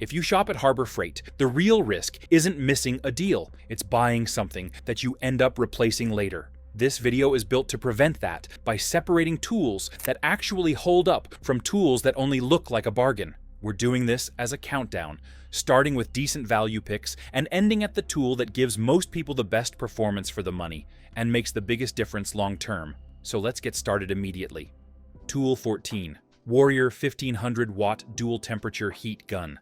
If you shop at Harbor Freight, the real risk isn't missing a deal, it's buying something that you end up replacing later. This video is built to prevent that by separating tools that actually hold up from tools that only look like a bargain. We're doing this as a countdown, starting with decent value picks and ending at the tool that gives most people the best performance for the money and makes the biggest difference long term. So let's get started immediately. Tool 14. Warrior 1500 watt dual temperature heat gun.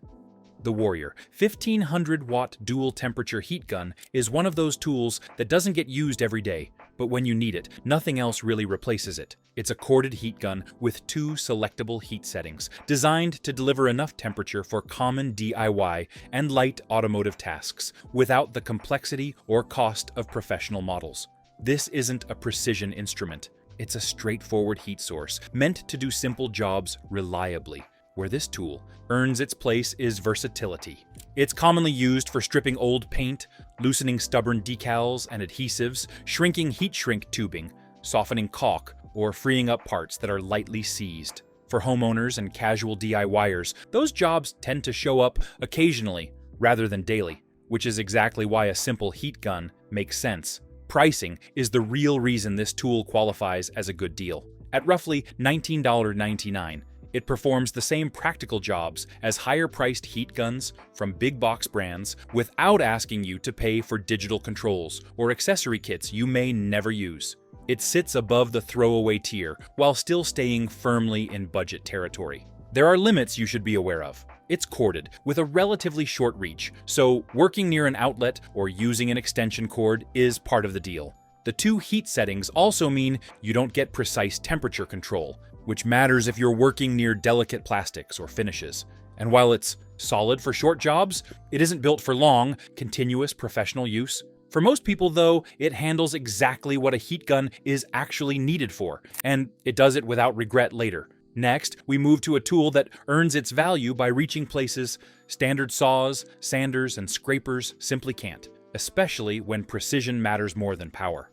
The Warrior 1500 watt dual temperature heat gun is one of those tools that doesn't get used every day, but when you need it, nothing else really replaces it. It's a corded heat gun with 2 selectable heat settings, designed to deliver enough temperature for common DIY and light automotive tasks, without the complexity or cost of professional models. This isn't a precision instrument. It's a straightforward heat source, meant to do simple jobs reliably. Where this tool earns its place is versatility. It's commonly used for stripping old paint, loosening stubborn decals and adhesives, shrinking heat shrink tubing, softening caulk, or freeing up parts that are lightly seized. For homeowners and casual DIYers, those jobs tend to show up occasionally rather than daily, which is exactly why a simple heat gun makes sense. Pricing is the real reason this tool qualifies as a good deal. At roughly $19.99, it performs the same practical jobs as higher-priced heat guns from big box brands without asking you to pay for digital controls or accessory kits you may never use. It sits above the throwaway tier while still staying firmly in budget territory. There are limits you should be aware of. It's corded with a relatively short reach, so working near an outlet or using an extension cord is part of the deal. The 2 heat settings also mean you don't get precise temperature control, which matters if you're working near delicate plastics or finishes. And while it's solid for short jobs, it isn't built for long, continuous professional use. For most people, though, it handles exactly what a heat gun is actually needed for, and it does it without regret later. Next, we move to a tool that earns its value by reaching places standard saws, sanders, and scrapers simply can't, especially when precision matters more than power.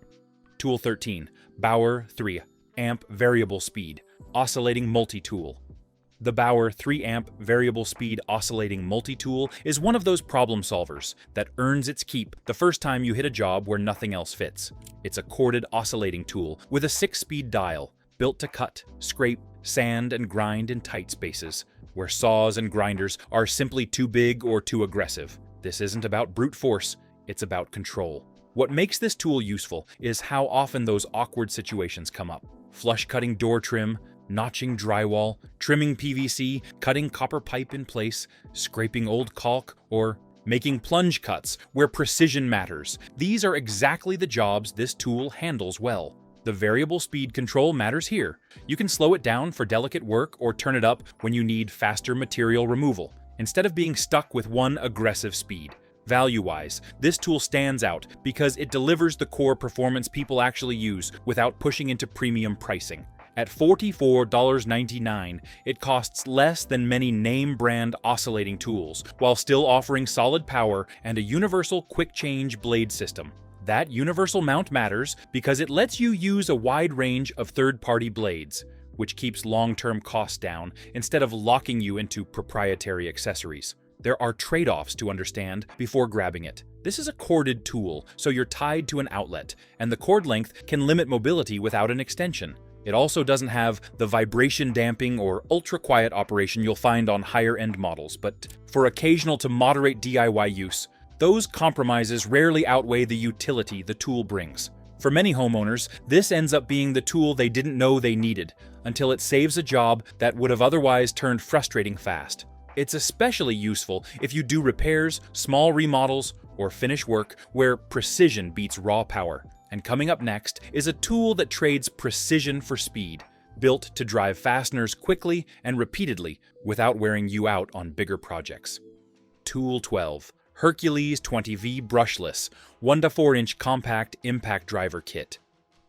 Tool 13. Bauer 3 amp variable speed oscillating multi-tool. The Bauer 3 amp variable speed oscillating multi-tool is one of those problem solvers that earns its keep the first time you hit a job where nothing else fits. It's a corded oscillating tool with a 6-speed dial, built to cut, scrape, sand, and grind in tight spaces, where saws and grinders are simply too big or too aggressive. This isn't about brute force, it's about control. What makes this tool useful is how often those awkward situations come up. Flush cutting door trim, notching drywall, trimming PVC, cutting copper pipe in place, scraping old caulk, or making plunge cuts where precision matters. These are exactly the jobs this tool handles well. The variable speed control matters here. You can slow it down for delicate work or turn it up when you need faster material removal, instead of being stuck with one aggressive speed. Value-wise, this tool stands out because it delivers the core performance people actually use without pushing into premium pricing. At $44.99, it costs less than many name-brand oscillating tools, while still offering solid power and a universal quick-change blade system. That universal mount matters because it lets you use a wide range of third-party blades, which keeps long-term costs down instead of locking you into proprietary accessories. There are trade-offs to understand before grabbing it. This is a corded tool, so you're tied to an outlet, and the cord length can limit mobility without an extension. It also doesn't have the vibration damping or ultra-quiet operation you'll find on higher-end models, but for occasional to moderate DIY use, those compromises rarely outweigh the utility the tool brings. For many homeowners, this ends up being the tool they didn't know they needed, until it saves a job that would have otherwise turned frustrating fast. It's especially useful if you do repairs, small remodels, or finish work where precision beats raw power. And coming up next is a tool that trades precision for speed, built to drive fasteners quickly and repeatedly without wearing you out on bigger projects. Tool 12. Hercules 20V Brushless 1 to 4 inch Compact Impact Driver Kit.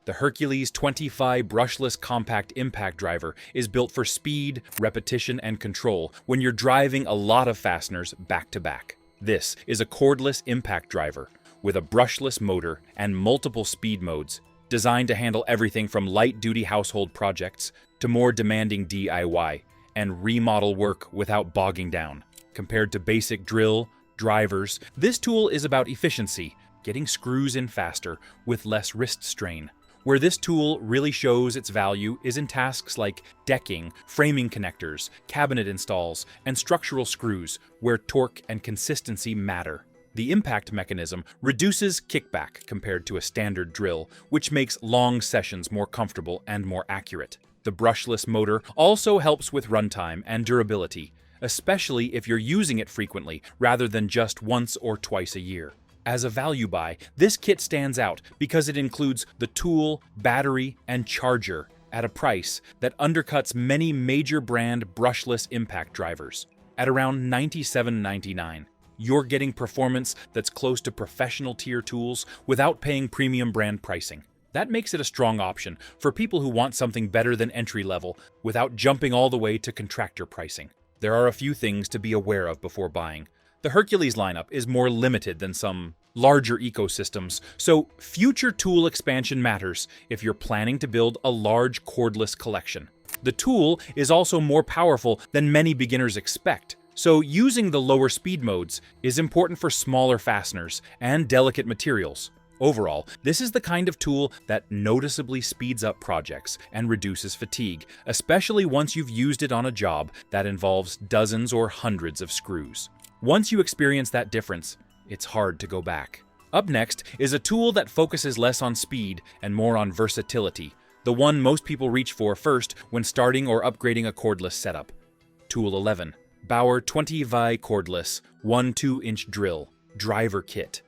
The Hercules 20V Brushless Compact Impact Driver is built for speed, repetition, and control when you're driving a lot of fasteners back to back. This is a cordless impact driver with a brushless motor and multiple speed modes, designed to handle everything from light-duty household projects to more demanding DIY and remodel work without bogging down. Compared to basic drill, drivers, this tool is about efficiency, getting screws in faster with less wrist strain. Where this tool really shows its value is in tasks like decking, framing connectors, cabinet installs, and structural screws, where torque and consistency matter. The impact mechanism reduces kickback compared to a standard drill, which makes long sessions more comfortable and more accurate. The brushless motor also helps with runtime and durability, especially if you're using it frequently rather than just once or twice a year. As a value buy, this kit stands out because it includes the tool, battery, and charger at a price that undercuts many major brand brushless impact drivers. At around $97.99, you're getting performance that's close to professional tier tools without paying premium brand pricing. That makes it a strong option for people who want something better than entry level without jumping all the way to contractor pricing. There are a few things to be aware of before buying. The Hercules lineup is more limited than some larger ecosystems, so future tool expansion matters if you're planning to build a large cordless collection. The tool is also more powerful than many beginners expect, so using the lower speed modes is important for smaller fasteners and delicate materials. Overall, this is the kind of tool that noticeably speeds up projects and reduces fatigue, especially once you've used it on a job that involves dozens or hundreds of screws. Once you experience that difference, it's hard to go back. Up next is a tool that focuses less on speed and more on versatility, the one most people reach for first when starting or upgrading a cordless setup. Tool 11. Bauer 20V Cordless 1 2-inch Drill Driver Kit.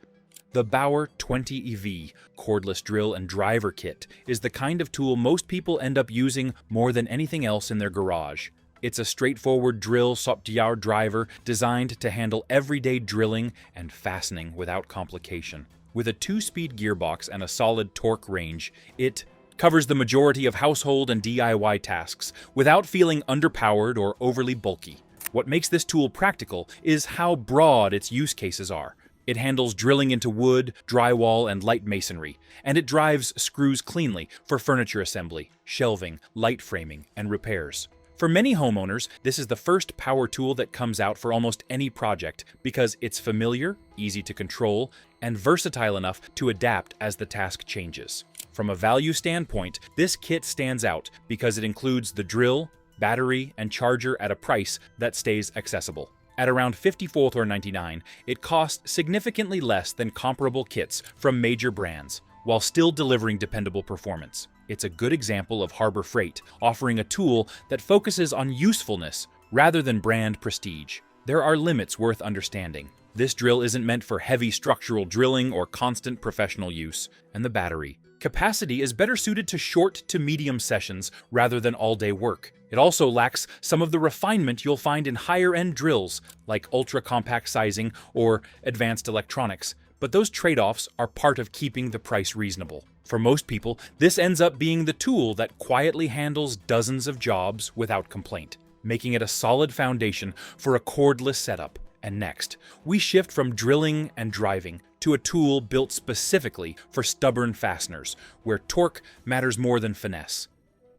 The Bauer 20EV cordless drill and driver kit is the kind of tool most people end up using more than anything else in their garage. It's a straightforward drill Soptiar driver designed to handle everyday drilling and fastening without complication. With a 2-speed gearbox and a solid torque range, it covers the majority of household and DIY tasks without feeling underpowered or overly bulky. What makes this tool practical is how broad its use cases are. It handles drilling into wood, drywall, and light masonry, and it drives screws cleanly for furniture assembly, shelving, light framing, and repairs. For many homeowners, this is the first power tool that comes out for almost any project because it's familiar, easy to control, and versatile enough to adapt as the task changes. From a value standpoint, this kit stands out because it includes the drill, battery, and charger at a price that stays accessible. At around $54.99, it costs significantly less than comparable kits from major brands, while still delivering dependable performance. It's a good example of Harbor Freight, offering a tool that focuses on usefulness rather than brand prestige. There are limits worth understanding. This drill isn't meant for heavy structural drilling or constant professional use, and the battery capacity is better suited to short to medium sessions rather than all-day work. It also lacks some of the refinement you'll find in higher-end drills like ultra-compact sizing or advanced electronics, but those trade-offs are part of keeping the price reasonable. For most people, this ends up being the tool that quietly handles dozens of jobs without complaint, making it a solid foundation for a cordless setup. And next, we shift from drilling and driving to a tool built specifically for stubborn fasteners, where torque matters more than finesse.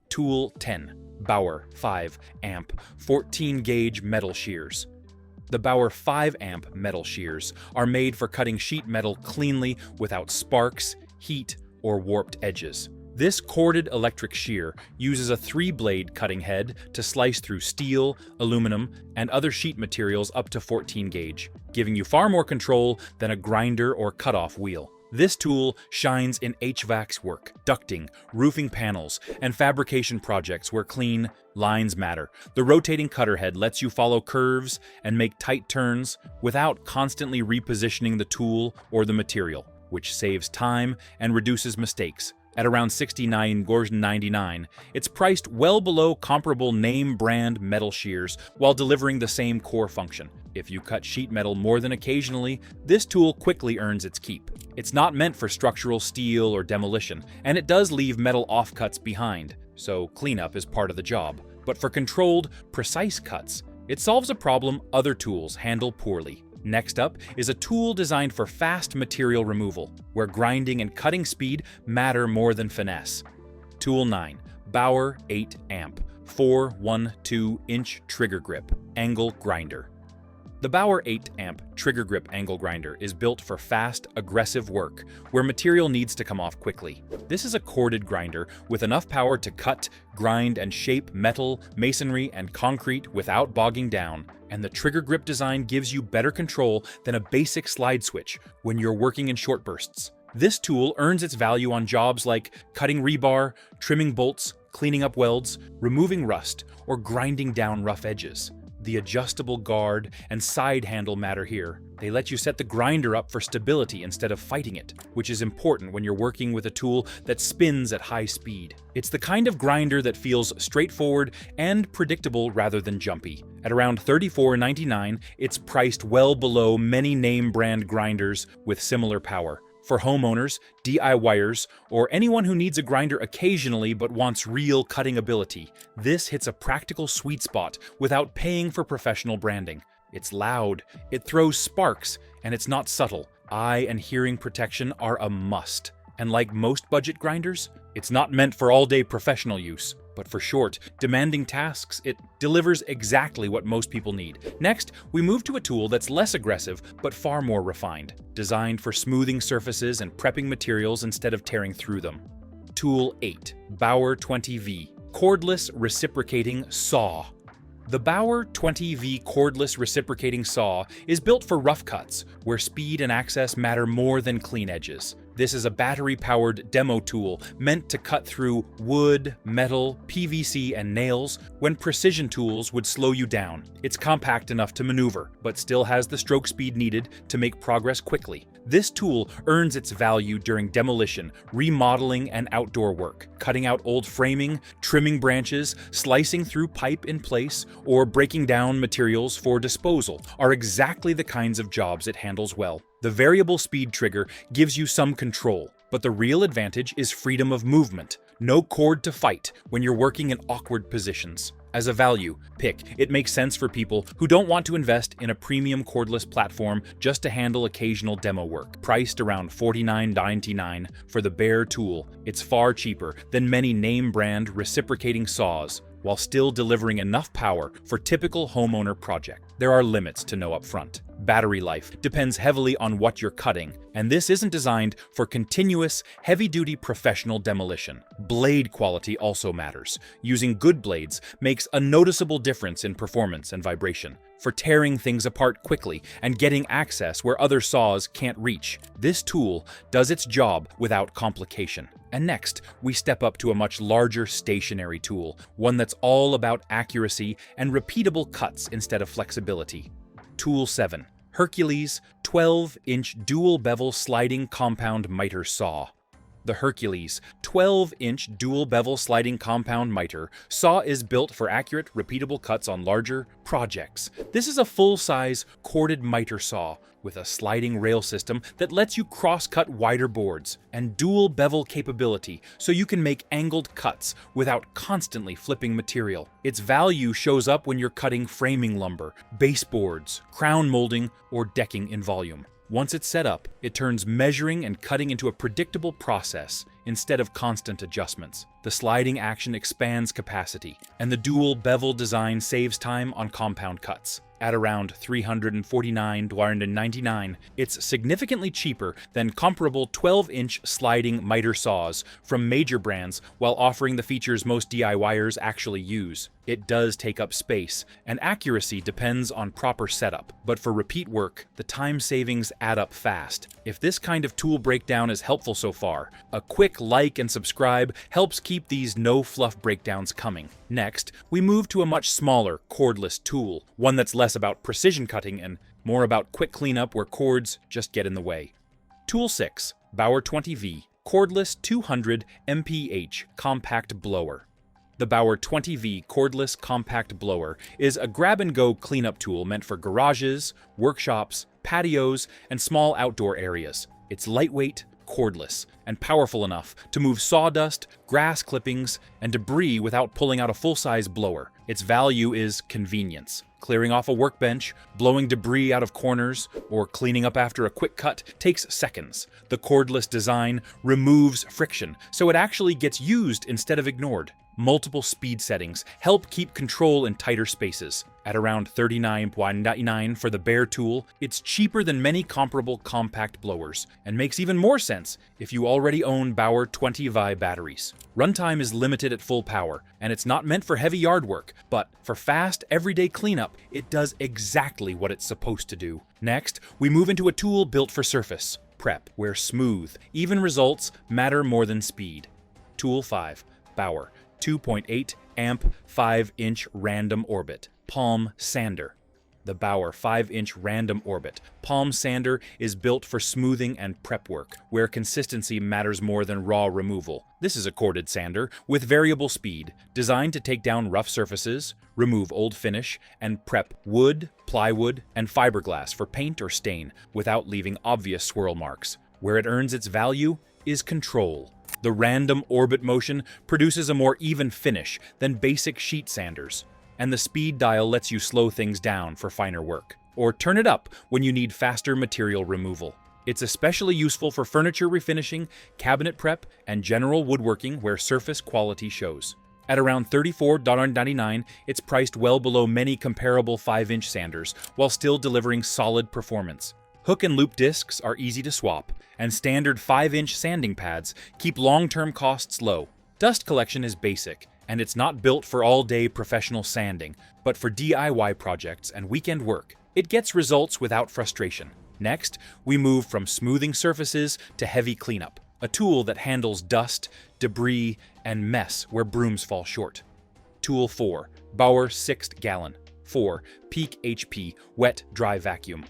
Tool 10. Bauer 5 amp 14 gauge metal shears. The Bauer 5 amp metal shears are made for cutting sheet metal cleanly without sparks, heat, or warped edges. This corded electric shear uses a 3-blade cutting head to slice through steel, aluminum, and other sheet materials up to 14 gauge, giving you far more control than a grinder or cutoff wheel. This tool shines in HVAC work, ducting, roofing panels, and fabrication projects where clean lines matter. The rotating cutter head lets you follow curves and make tight turns without constantly repositioning the tool or the material, which saves time and reduces mistakes. At around $69.99, it's priced well below comparable name brand metal shears while delivering the same core function. If you cut sheet metal more than occasionally, this tool quickly earns its keep. It's not meant for structural steel or demolition, and it does leave metal offcuts behind, so cleanup is part of the job. But for controlled, precise cuts, it solves a problem other tools handle poorly. Next up is a tool designed for fast material removal, where grinding and cutting speed matter more than finesse. Tool 9. Bauer 8 amp 4 1/2-inch trigger grip angle grinder. The Bauer 8-amp trigger grip angle grinder is built for fast, aggressive work where material needs to come off quickly. This is a corded grinder with enough power to cut, grind, and shape metal, masonry, and concrete without bogging down. And the trigger grip design gives you better control than a basic slide switch when you're working in short bursts. This tool earns its value on jobs like cutting rebar, trimming bolts, cleaning up welds, removing rust, or grinding down rough edges. The adjustable guard and side handle matter here. They let you set the grinder up for stability instead of fighting it, which is important when you're working with a tool that spins at high speed. It's the kind of grinder that feels straightforward and predictable rather than jumpy. At around $34.99, it's priced well below many name brand grinders with similar power. For homeowners, DIYers, or anyone who needs a grinder occasionally but wants real cutting ability, this hits a practical sweet spot without paying for professional branding. It's loud, it throws sparks, and it's not subtle. Eye and hearing protection are a must. And like most budget grinders, it's not meant for all-day professional use. But for short, demanding tasks, it delivers exactly what most people need. Next, we move to a tool that's less aggressive, but far more refined, designed for smoothing surfaces and prepping materials instead of tearing through them. Tool 8, Bauer 20V, Cordless Reciprocating Saw. The Bauer 20V cordless reciprocating saw is built for rough cuts, where speed and access matter more than clean edges. This is a battery-powered demo tool meant to cut through wood, metal, PVC, and nails when precision tools would slow you down. It's compact enough to maneuver, but still has the stroke speed needed to make progress quickly. This tool earns its value during demolition, remodeling, and outdoor work. Cutting out old framing, trimming branches, slicing through pipe in place, or breaking down materials for disposal are exactly the kinds of jobs it handles well. The variable speed trigger gives you some control, but the real advantage is freedom of movement. No cord to fight when you're working in awkward positions. As a value pick, it makes sense for people who don't want to invest in a premium cordless platform just to handle occasional demo work. Priced around $49.99 for the bare tool, it's far cheaper than many name-brand reciprocating saws, while still delivering enough power for typical homeowner project. There are limits to know up front. Battery life depends heavily on what you're cutting, and this isn't designed for continuous, heavy-duty professional demolition. Blade quality also matters. Using good blades makes a noticeable difference in performance and vibration. For tearing things apart quickly and getting access where other saws can't reach, this tool does its job without complication. And next, we step up to a much larger stationary tool, one that's all about accuracy and repeatable cuts instead of flexibility. Tool 7, Hercules 12-inch dual bevel sliding compound miter saw. The Hercules 12-inch dual bevel sliding compound miter saw is built for accurate, repeatable cuts on larger projects. This is a full-size corded miter saw with a sliding rail system that lets you cross-cut wider boards, and dual bevel capability so you can make angled cuts without constantly flipping material. Its value shows up when you're cutting framing lumber, baseboards, crown molding, or decking in volume. Once it's set up, it turns measuring and cutting into a predictable process instead of constant adjustments. The sliding action expands capacity, and the dual bevel design saves time on compound cuts. At around $349.99, it's significantly cheaper than comparable 12-inch sliding miter saws from major brands while offering the features most DIYers actually use. It does take up space, and accuracy depends on proper setup, but for repeat work, the time savings add up fast. If this kind of tool breakdown is helpful so far, a quick like and subscribe helps keep these no-fluff breakdowns coming. Next, we move to a much smaller, cordless tool, one that's less about precision cutting and more about quick cleanup where cords just get in the way. Tool 6, Bauer 20V, Cordless 200 mph Compact Blower. The Bauer 20V cordless compact blower is a grab-and-go cleanup tool meant for garages, workshops, patios, and small outdoor areas. It's lightweight, cordless, and powerful enough to move sawdust, grass clippings, and debris without pulling out a full-size blower. Its value is convenience. Clearing off a workbench, blowing debris out of corners, or cleaning up after a quick cut takes seconds. The cordless design removes friction, so it actually gets used instead of ignored. Multiple speed settings help keep control in tighter spaces. At around $39.99 for the bare tool, it's cheaper than many comparable compact blowers, and makes even more sense if you already own Bauer 20Vi batteries. Runtime is limited at full power, and it's not meant for heavy yard work, but for fast, everyday cleanup, it does exactly what it's supposed to do. Next, we move into a tool built for surface prep, where smooth, even results matter more than speed. Tool 5, Bauer 2.8 amp 5-inch random orbit palm sander. The Bauer 5-inch random orbit palm sander is built for smoothing and prep work, where consistency matters more than raw removal. This is a corded sander with variable speed, designed to take down rough surfaces, remove old finish, and prep wood, plywood, and fiberglass for paint or stain without leaving obvious swirl marks. Where it earns its value is control. The random orbit motion produces a more even finish than basic sheet sanders, and the speed dial lets you slow things down for finer work, or turn it up when you need faster material removal. It's especially useful for furniture refinishing, cabinet prep, and general woodworking where surface quality shows. At around $34.99, it's priced well below many comparable 5-inch sanders, while still delivering solid performance. Hook and loop discs are easy to swap, and standard 5-inch sanding pads keep long-term costs low. Dust collection is basic, and it's not built for all-day professional sanding, but for DIY projects and weekend work. It gets results without frustration. Next, we move from smoothing surfaces to heavy cleanup, a tool that handles dust, debris, and mess where brooms fall short. Tool 4, Bauer 6-gallon, 4 peak HP wet dry vacuum.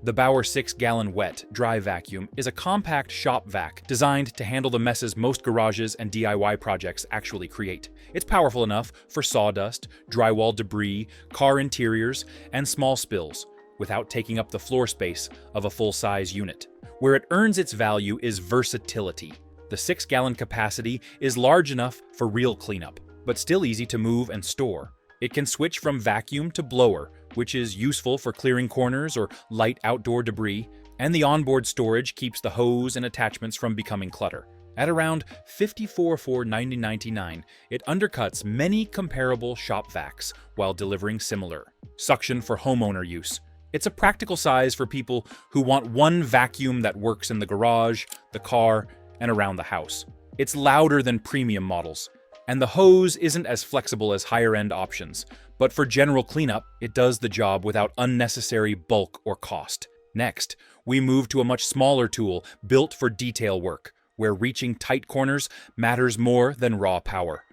The Bauer 6-gallon wet, dry vacuum is a compact shop vac designed to handle the messes most garages and DIY projects actually create. It's powerful enough for sawdust, drywall debris, car interiors, and small spills, without taking up the floor space of a full-size unit. Where it earns its value is versatility. The 6-gallon capacity is large enough for real cleanup, but still easy to move and store. It can switch from vacuum to blower, which is useful for clearing corners or light outdoor debris, and the onboard storage keeps the hose and attachments from becoming clutter. At around $54.99, it undercuts many comparable shop vacs while delivering similar. Suction for homeowner use. It's a practical size for people who want one vacuum that works in the garage, the car, and around the house. It's louder than premium models, and the hose isn't as flexible as higher-end options, but for general cleanup, it does the job without unnecessary bulk or cost. Next, we move to a much smaller tool built for detail work, where reaching tight corners matters more than raw power.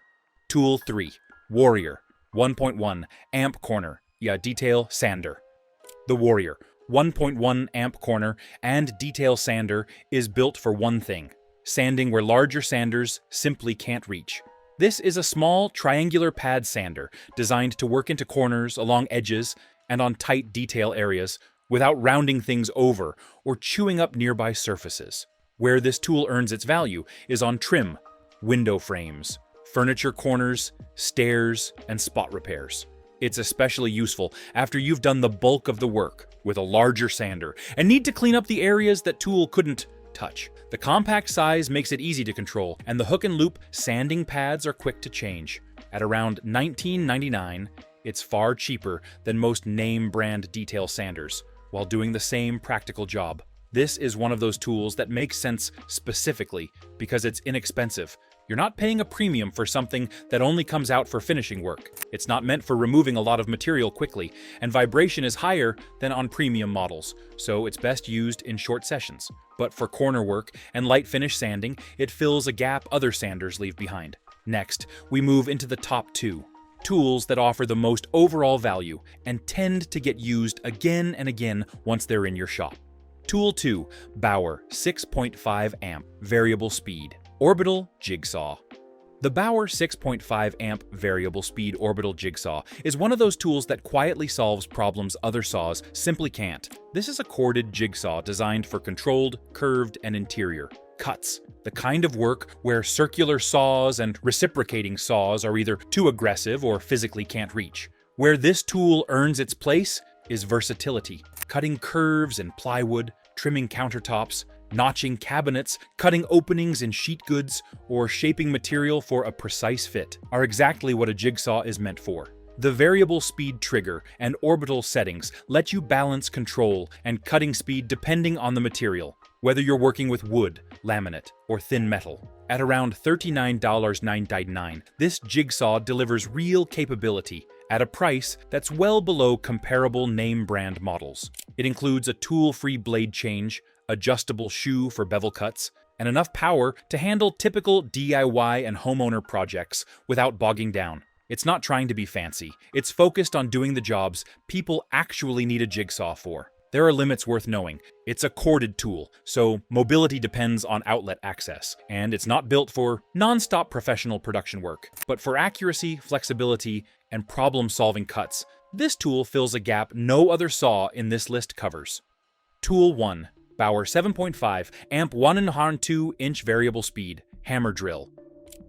Tool 3, Warrior 1.1 amp corner, detail sander. The Warrior 1.1 amp corner and detail sander is built for one thing: sanding where larger sanders simply can't reach. This is a small, triangular pad sander designed to work into corners, along edges, and on tight detail areas without rounding things over or chewing up nearby surfaces. Where this tool earns its value is on trim, window frames, furniture corners, stairs, and spot repairs. It's especially useful after you've done the bulk of the work with a larger sander and need to clean up the areas that tool couldn't touch. The compact size makes it easy to control, and the hook and loop sanding pads are quick to change. At around $19.99, it's far cheaper than most name brand detail sanders, while doing the same practical job. This is one of those tools that makes sense specifically because it's inexpensive. You're not paying a premium for something that only comes out for finishing work. It's not meant for removing a lot of material quickly, and vibration is higher than on premium models, so it's best used in short sessions. But for corner work and light finish sanding, it fills a gap other sanders leave behind. Next, we move into the top two, tools that offer the most overall value and tend to get used again and again once they're in your shop. Tool 2, Bauer 6.5 amp variable speed orbital jigsaw. The Bauer 6.5 amp variable speed orbital jigsaw is one of those tools that quietly solves problems other saws simply can't. This is a corded jigsaw designed for controlled, curved, and interior cuts, the kind of work where circular saws and reciprocating saws are either too aggressive or physically can't reach. Where this tool earns its place is versatility, cutting curves in plywood, trimming countertops, notching cabinets, cutting openings in sheet goods, or shaping material for a precise fit are exactly what a jigsaw is meant for. The variable speed trigger and orbital settings let you balance control and cutting speed depending on the material, whether you're working with wood, laminate, or thin metal. At around $39.99, this jigsaw delivers real capability at a price that's well below comparable name-brand models. It includes a tool-free blade change, adjustable shoe for bevel cuts, and enough power to handle typical DIY and homeowner projects without bogging down. It's not trying to be fancy. It's focused on doing the jobs people actually need a jigsaw for. There are limits worth knowing. It's a corded tool, so mobility depends on outlet access, and it's not built for non-stop professional production work. But for accuracy, flexibility, and problem-solving cuts, this tool fills a gap no other saw in this list covers. Tool 1. Bauer 7.5 amp 1.2-inch variable speed hammer drill.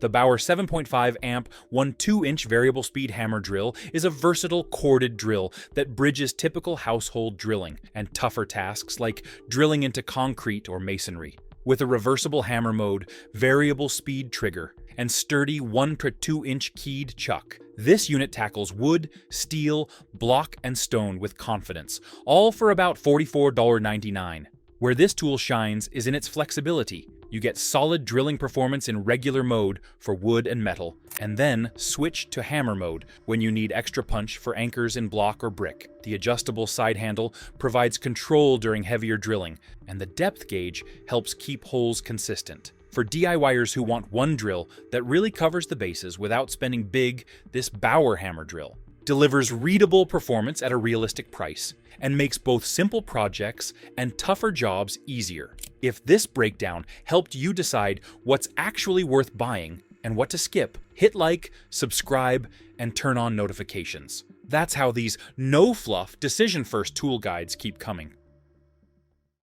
The Bauer 7.5 amp 1.2-inch variable speed hammer drill is a versatile corded drill that bridges typical household drilling and tougher tasks like drilling into concrete or masonry. With a reversible hammer mode, variable speed trigger, and sturdy 1 to 2-inch keyed chuck, this unit tackles wood, steel, block, and stone with confidence, all for about $44.99. Where this tool shines is in its flexibility. You get solid drilling performance in regular mode for wood and metal, and then switch to hammer mode when you need extra punch for anchors in block or brick. The adjustable side handle provides control during heavier drilling, and the depth gauge helps keep holes consistent. For DIYers who want one drill that really covers the bases without spending big, this Bauer hammer drill delivers readable performance at a realistic price and makes both simple projects and tougher jobs easier. If this breakdown helped you decide what's actually worth buying and what to skip, hit like, subscribe, and turn on notifications. That's how these no-fluff, decision-first tool guides keep coming.